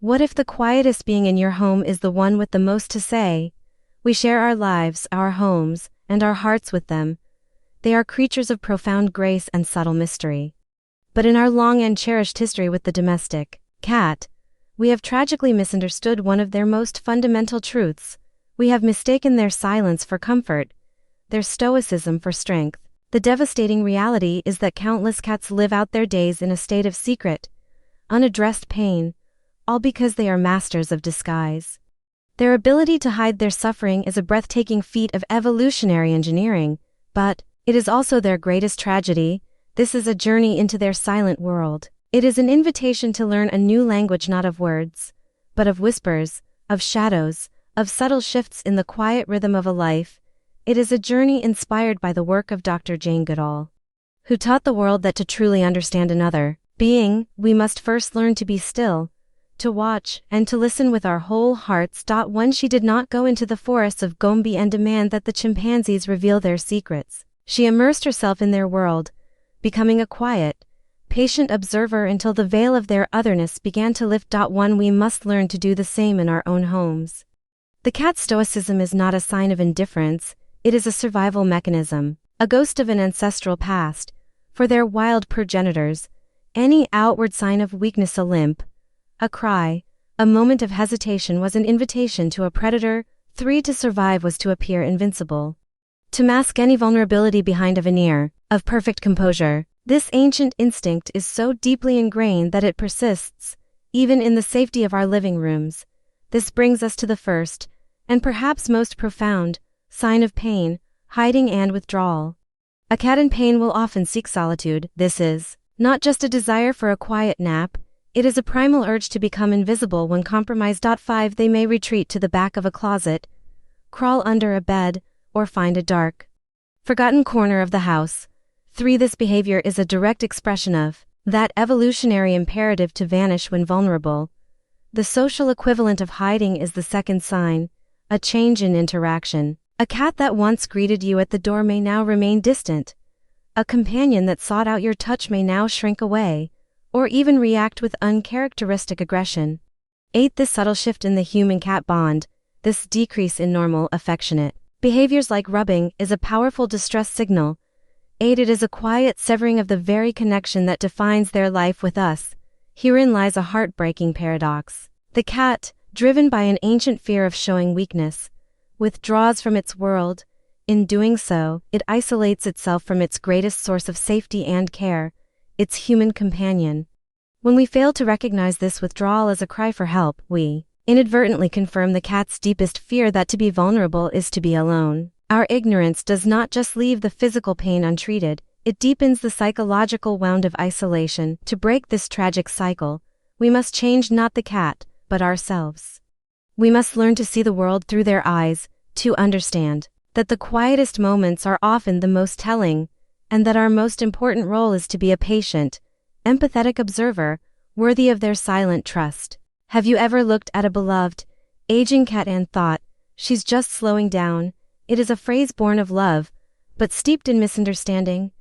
What if the quietest being in your home is the one with the most to say? We share our lives, our homes, and our hearts with them. They are creatures of profound grace and subtle mystery. But in our long and cherished history with the domestic cat, we have tragically misunderstood one of their most fundamental truths. We have mistaken their silence for comfort, their stoicism for strength. The devastating reality is that countless cats live out their days in a state of secret, unaddressed pain, all because they are masters of disguise. Their ability to hide their suffering is a breathtaking feat of evolutionary engineering, but it is also their greatest tragedy. This is a journey into their silent world. It is an invitation to learn a new language, not of words, but of whispers, of shadows, of subtle shifts in the quiet rhythm of a life. It is a journey inspired by the work of Dr. Jane Goodall, who taught the world that to truly understand another being, we must first learn to be still, to watch, and to listen with our whole hearts. When she did not go into the forests of Gombe and demand that the chimpanzees reveal their secrets, she immersed herself in their world, becoming a quiet, patient observer until the veil of their otherness began to lift. We must learn to do the same in our own homes. The cat's stoicism is not a sign of indifference, it is a survival mechanism, a ghost of an ancestral past. For their wild progenitors, any outward sign of weakness, a limp, a cry, a moment of hesitation, was an invitation to a predator. To survive was to appear invincible, to mask any vulnerability behind a veneer of perfect composure. This ancient instinct is so deeply ingrained that it persists, even in the safety of our living rooms. This brings us to the first, and perhaps most profound, sign of pain: hiding and withdrawal. A cat in pain will often seek solitude. This is not just a desire for a quiet nap, it is a primal urge to become invisible when compromised. 5 They may retreat to the back of a closet, crawl under a bed, or find a dark, forgotten corner of the house. 3 This behavior is a direct expression of that evolutionary imperative to vanish when vulnerable. The social equivalent of hiding is the second sign, a change in interaction. A cat that once greeted you at the door may now remain distant. A companion that sought out your touch may now shrink away, or even react with uncharacteristic aggression. 8 This subtle shift in the human-cat bond, this decrease in normal affectionate behaviors like rubbing, is a powerful distress signal. 8 It is a quiet severing of the very connection that defines their life with us. Herein lies a heartbreaking paradox. The cat, driven by an ancient fear of showing weakness, withdraws from its world. In doing so, it isolates itself from its greatest source of safety and care, its human companion. When we fail to recognize this withdrawal as a cry for help, we inadvertently confirm the cat's deepest fear, that to be vulnerable is to be alone. Our ignorance does not just leave the physical pain untreated, it deepens the psychological wound of isolation. To break this tragic cycle, we must change not the cat, but ourselves. We must learn to see the world through their eyes, to understand that the quietest moments are often the most telling, and that our most important role is to be a patient, empathetic observer, worthy of their silent trust. Have you ever looked at a beloved, aging cat and thought, "She's just slowing down"? It is a phrase born of love, but steeped in misunderstanding.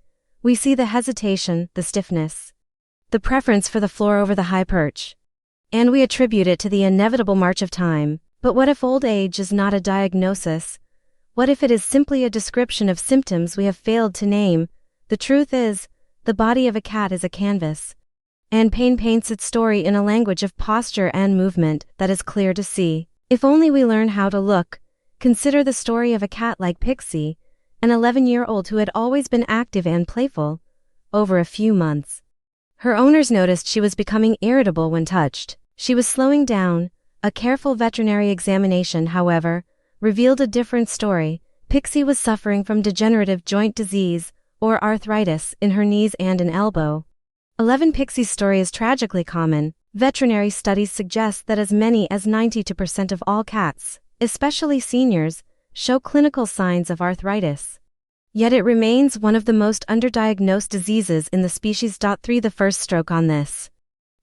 We see the hesitation, the stiffness, the preference for the floor over the high perch, and we attribute it to the inevitable march of time. But what if old age is not a diagnosis? What if it is simply a description of symptoms we have failed to name? The truth is, the body of a cat is a canvas, and pain paints its story in a language of posture and movement that is clear to see. If only we learn how to look. Consider the story of a cat like Pixie, an 11-year-old who had always been active and playful. Over a few months, her owners noticed she was becoming irritable when touched. She was slowing down. A careful veterinary examination, however, revealed a different story. Pixie was suffering from degenerative joint disease, or arthritis, in her knees and an elbow. 11 Pixie's story is tragically common. Veterinary studies suggest that as many as 92% of all cats, especially seniors, show clinical signs of arthritis. Yet it remains one of the most underdiagnosed diseases in the species. 3 The first stroke on this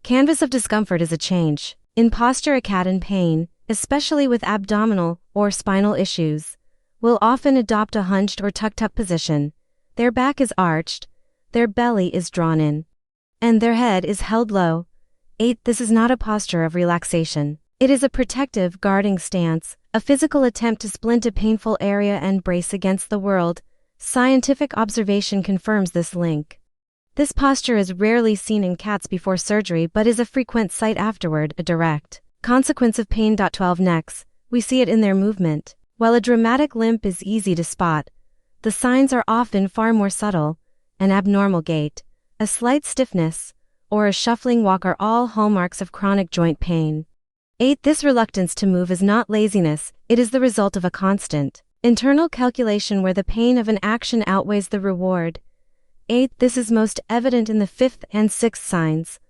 canvas of discomfort is a change in posture. A cat in pain, especially with abdominal or spinal issues, will often adopt a hunched or tucked up position. Their back is arched, their belly is drawn in, and their head is held low. 8. This is not a posture of relaxation. It is a protective, guarding stance, a physical attempt to splint a painful area and brace against the world. Scientific observation confirms this link. This posture is rarely seen in cats before surgery but is a frequent sight afterward, a direct consequence of pain. 12 Next, we see it in their movement. While a dramatic limp is easy to spot, the signs are often far more subtle. An abnormal gait, a slight stiffness, or a shuffling walk are all hallmarks of chronic joint pain. 8. This reluctance to move is not laziness, it is the result of a constant internal calculation where the pain of an action outweighs the reward. 8. This is most evident in the 5th and 6th signs.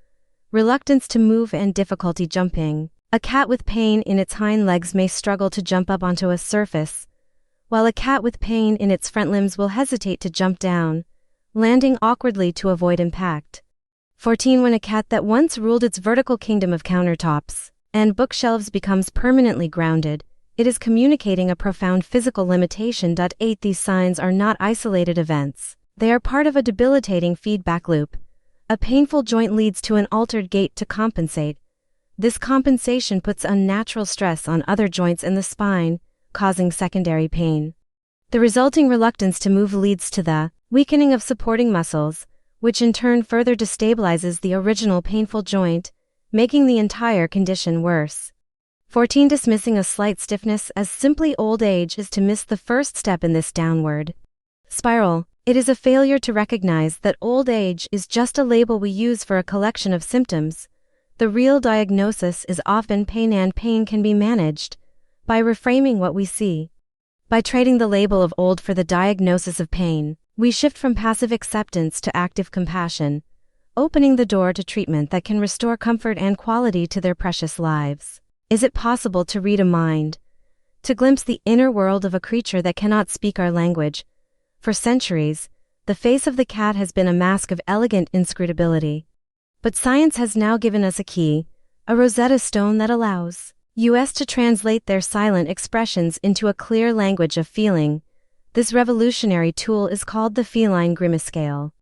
Reluctance to move and difficulty jumping. A cat with pain in its hind legs may struggle to jump up onto a surface, while a cat with pain in its front limbs will hesitate to jump down, landing awkwardly to avoid impact. 14. When a cat that once ruled its vertical kingdom of countertops and bookshelves becomes permanently grounded, it is communicating a profound physical limitation. 8. These signs are not isolated events. They are part of a debilitating feedback loop. A painful joint leads to an altered gait to compensate. This compensation puts unnatural stress on other joints in the spine, causing secondary pain. The resulting reluctance to move leads to the weakening of supporting muscles, which in turn further destabilizes the original painful joint, making the entire condition worse. 14. Dismissing a slight stiffness as simply old age is to miss the first step in this downward spiral. It is a failure to recognize that old age is just a label we use for a collection of symptoms. The real diagnosis is often pain, and pain can be managed by reframing what we see. By trading the label of old for the diagnosis of pain, we shift from passive acceptance to active compassion, opening the door to treatment that can restore comfort and quality to their precious lives. Is it possible to read a mind? To glimpse the inner world of a creature that cannot speak our language? For centuries, the face of the cat has been a mask of elegant inscrutability. But science has now given us a key, a Rosetta Stone that allows us to translate their silent expressions into a clear language of feeling. This revolutionary tool is called the Feline Grimace scale.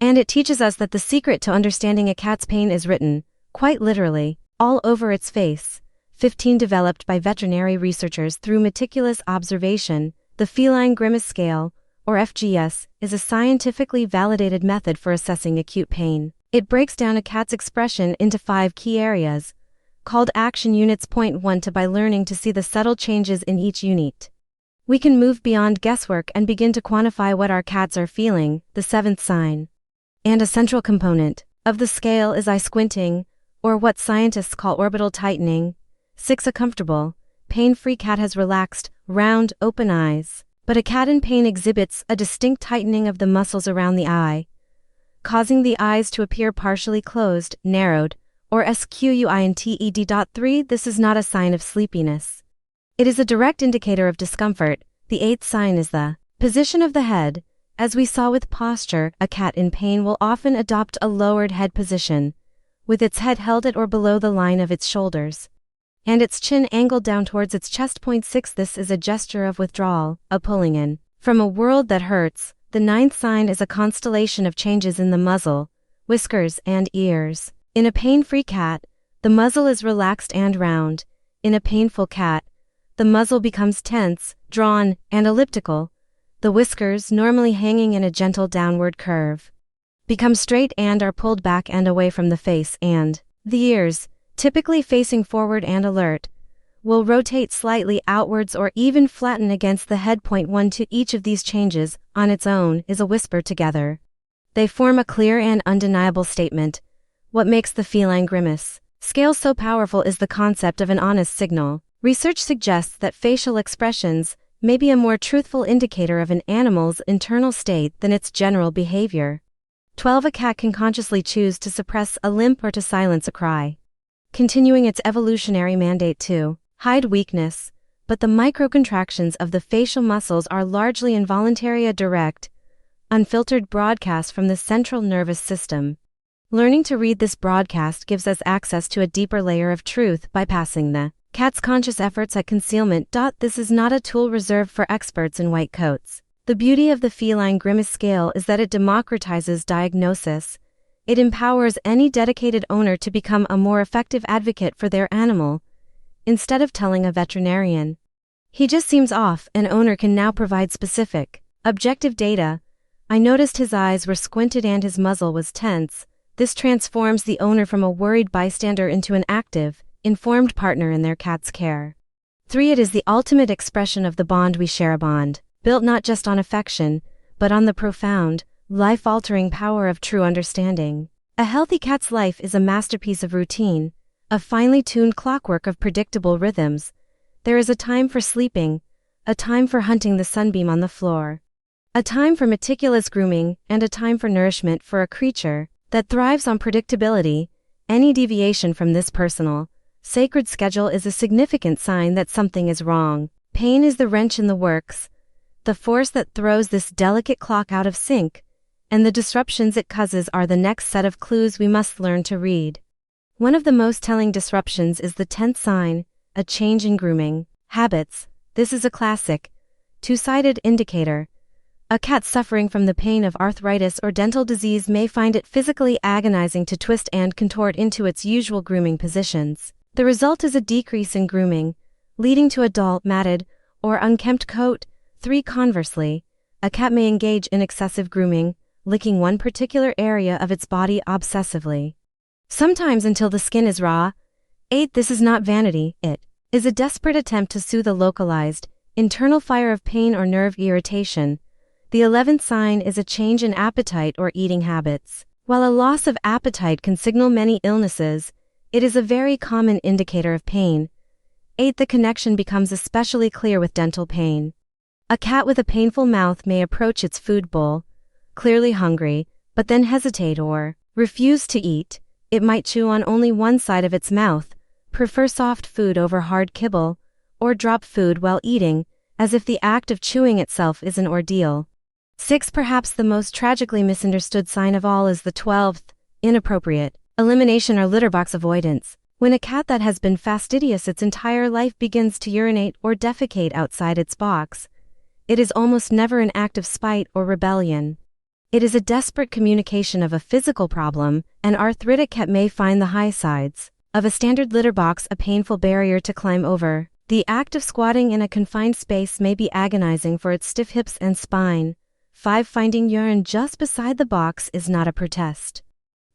And it teaches us that the secret to understanding a cat's pain is written, quite literally, all over its face. 15. Developed by veterinary researchers through meticulous observation, the Feline Grimace scale, or FGS, is a scientifically validated method for assessing acute pain. It breaks down a cat's expression into 5 key areas, called action units. Point 1. By learning to see the subtle changes in each unit, we can move beyond guesswork and begin to quantify what our cats are feeling. The 7th sign, and a central component of the scale, is eye squinting, or what scientists call orbital tightening. 6. A comfortable, pain-free cat has relaxed, round, open eyes, but a cat in pain exhibits a distinct tightening of the muscles around the eye, causing the eyes to appear partially closed, narrowed, or squinted. 3. This is not a sign of sleepiness. It is a direct indicator of discomfort. The 8th sign is the position of the head. As we saw with posture, a cat in pain will often adopt a lowered head position, with its head held at or below the line of its shoulders, and its chin angled down towards its chest. 6. This is a gesture of withdrawal, a pulling in from a world that hurts. The 9th sign is a constellation of changes in the muzzle, whiskers, and ears. In a pain-free cat, the muzzle is relaxed and round. In a painful cat, the muzzle becomes tense, drawn, and elliptical. The whiskers, normally hanging in a gentle downward curve, become straight and are pulled back and away from the face, and the ears, typically facing forward and alert, will rotate slightly outwards or even flatten against the head. 1. To each of these changes, on its own, is a whisper. Together, they form a clear and undeniable statement. What makes the Feline Grimace scale so powerful is the concept of an honest signal. Research suggests that facial expressions may be a more truthful indicator of an animal's internal state than its general behavior. 12. A cat can consciously choose to suppress a limp or to silence a cry, continuing its evolutionary mandate to hide weakness, but the microcontractions of the facial muscles are largely involuntary, a direct, unfiltered broadcast from the central nervous system. Learning to read this broadcast gives us access to a deeper layer of truth, bypassing the cat's conscious efforts at concealment. This is not a tool reserved for experts in white coats. The beauty of the Feline Grimace scale is that it democratizes diagnosis. It empowers any dedicated owner to become a more effective advocate for their animal, instead of telling a veterinarian, "He just seems off." An owner can now provide specific, objective data. "I noticed his eyes were squinted and his muzzle was tense." This transforms the owner from a worried bystander into an active, informed partner in their cat's care. 3. It is the ultimate expression of the bond we share, a bond built not just on affection, but on the profound, life-altering power of true understanding. A healthy cat's life is a masterpiece of routine, a finely tuned clockwork of predictable rhythms. There is a time for sleeping, a time for hunting the sunbeam on the floor, a time for meticulous grooming, and a time for nourishment. For a creature that thrives on predictability, any deviation from this personal, sacred schedule is a significant sign that something is wrong. Pain is the wrench in the works, the force that throws this delicate clock out of sync, and the disruptions it causes are the next set of clues we must learn to read. One of the most telling disruptions is the 10th sign, a change in grooming habits. This is a classic, two-sided indicator. A cat suffering from the pain of arthritis or dental disease may find it physically agonizing to twist and contort into its usual grooming positions. The result is a decrease in grooming, leading to a dull, matted, or unkempt coat. 3. Conversely, a cat may engage in excessive grooming, licking one particular area of its body obsessively, sometimes until the skin is raw. 8. This is not vanity, it is a desperate attempt to soothe a localized, internal fire of pain or nerve irritation. The 11th sign is a change in appetite or eating habits. While a loss of appetite can signal many illnesses, it is a very common indicator of pain. 8. The connection becomes especially clear with dental pain. A cat with a painful mouth may approach its food bowl, clearly hungry, but then hesitate or refuse to eat. It might chew on only one side of its mouth, prefer soft food over hard kibble, or drop food while eating, as if the act of chewing itself is an ordeal. 6. Perhaps the most tragically misunderstood sign of all is the 12th, inappropriate elimination or litter box avoidance. When a cat that has been fastidious its entire life begins to urinate or defecate outside its box, it is almost never an act of spite or rebellion. It is a desperate communication of a physical problem. An arthritic cat may find the high sides of a standard litter box a painful barrier to climb over. The act of squatting in a confined space may be agonizing for its stiff hips and spine. 5. Finding urine just beside the box is not a protest.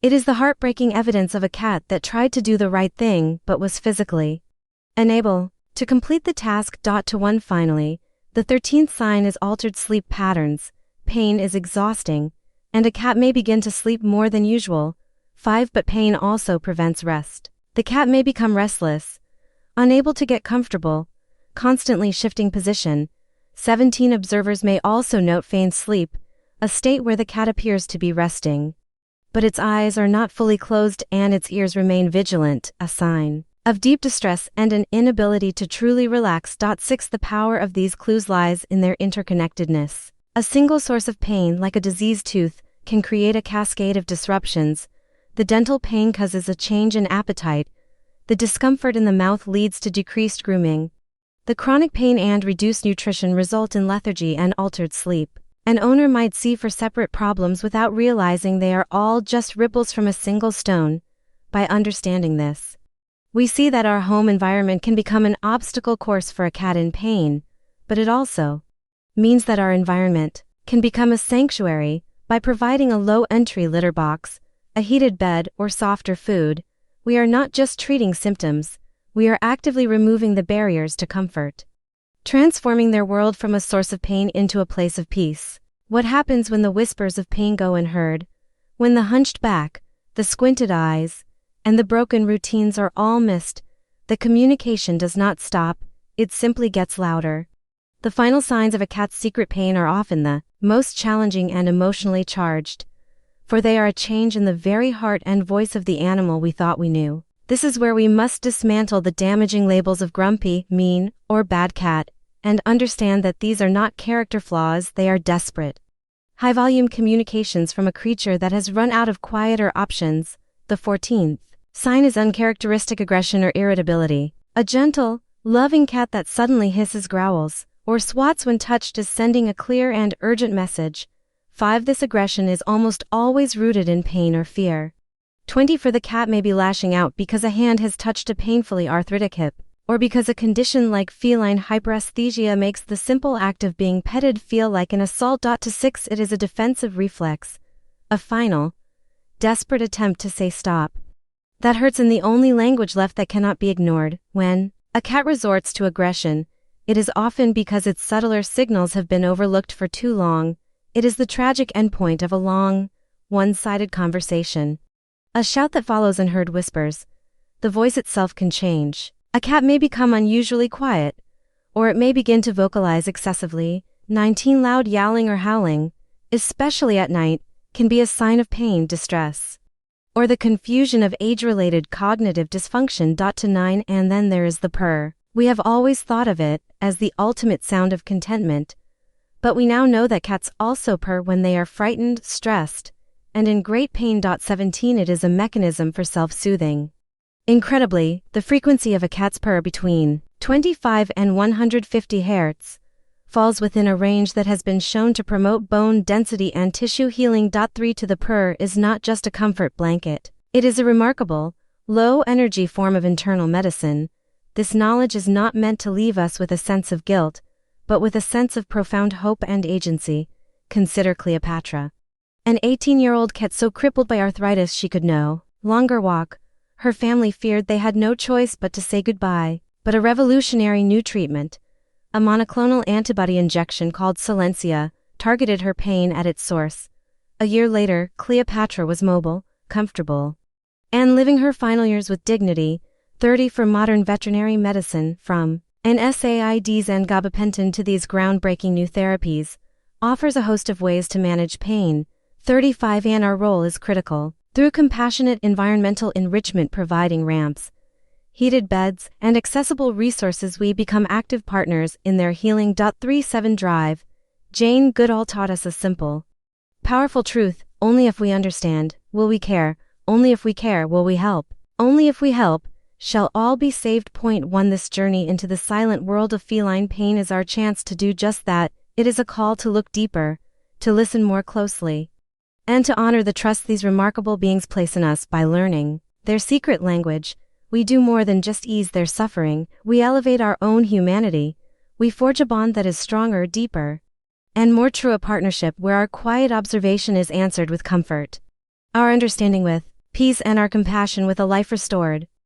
It is the heartbreaking evidence of a cat that tried to do the right thing but was physically unable to complete the task. To 1. Finally, the 13th sign is altered sleep patterns. Pain is exhausting, and a cat may begin to sleep more than usual. 5. But pain also prevents rest. The cat may become restless, unable to get comfortable, constantly shifting position. 17. Observers may also note feigned sleep, a state where the cat appears to be resting, but its eyes are not fully closed and its ears remain vigilant, a sign of deep distress and an inability to truly relax. 6. The power of these clues lies in their interconnectedness. A single source of pain, like a diseased tooth, can create a cascade of disruptions. The dental pain causes a change in appetite. The discomfort in the mouth leads to decreased grooming. The chronic pain and reduced nutrition result in lethargy and altered sleep. An owner might see four separate problems without realizing they are all just ripples from a single stone. By understanding this, we see that our home environment can become an obstacle course for a cat in pain, but it also means that our environment can become a sanctuary. By providing a low-entry litter box, a heated bed, or softer food, we are not just treating symptoms, we are actively removing the barriers to comfort, transforming their world from a source of pain into a place of peace. What happens when the whispers of pain go unheard? When the hunched back, the squinted eyes, and the broken routines are all missed, the communication does not stop, it simply gets louder. The final signs of a cat's secret pain are often the most challenging and emotionally charged, for they are a change in the very heart and voice of the animal we thought we knew. This is where we must dismantle the damaging labels of grumpy, mean, or bad cat, and understand that these are not character flaws, they are desperate, high-volume communications from a creature that has run out of quieter options. The 14th sign is uncharacteristic aggression or irritability. A gentle, loving cat that suddenly hisses, growls, or swats when touched is sending a clear and urgent message. 5. This aggression is almost always rooted in pain or fear. 20. For the cat may be lashing out because a hand has touched a painfully arthritic hip, or because a condition like feline hyperesthesia makes the simple act of being petted feel like an assault. To 6. It is a defensive reflex, a final, desperate attempt to say stop. That hurts in the only language left that cannot be ignored. When a cat resorts to aggression, it is often because its subtler signals have been overlooked for too long. It is the tragic endpoint of a long, one-sided conversation. A shout that follows unheard whispers. The voice itself can change. A cat may become unusually quiet, or it may begin to vocalize excessively. 19. Loud yowling or howling, especially at night, can be a sign of pain, distress, or the confusion of age-related cognitive dysfunction. To 9. And then there is the purr. We have always thought of it as the ultimate sound of contentment, but we now know that cats also purr when they are frightened, stressed, and in great pain. 17. It is a mechanism for self-soothing. Incredibly, the frequency of a cat's purr between 25 and 150 Hz falls within a range that has been shown to promote bone density and tissue healing. 3. To the purr is not just a comfort blanket. It is a remarkable, low-energy form of internal medicine. This knowledge is not meant to leave us with a sense of guilt, but with a sense of profound hope and agency. Consider Cleopatra. An 18-year-old cat so crippled by arthritis she could no longer walk. Her family feared they had no choice but to say goodbye. But a revolutionary new treatment, a monoclonal antibody injection called Silencia, targeted her pain at its source. A year later, Cleopatra was mobile, comfortable, and living her final years with dignity. 30. For modern veterinary medicine, from NSAIDs and gabapentin to these groundbreaking new therapies, offers a host of ways to manage pain. 35. And our role is critical. Through compassionate environmental enrichment, providing ramps, heated beds, and accessible resources, we become active partners in their healing. 37. Drive. Jane Goodall taught us a simple, powerful truth: only if we understand will we care, only if we care will we help, only if we help shall all be saved. Point 1. This journey into the silent world of feline pain is our chance to do just that. It is a call to look deeper, to listen more closely, and to honor the trust these remarkable beings place in us. By learning their secret language, we do more than just ease their suffering, we elevate our own humanity. We forge a bond that is stronger, deeper, and more true, a partnership where our quiet observation is answered with comfort, our understanding with peace, and our compassion with a life restored.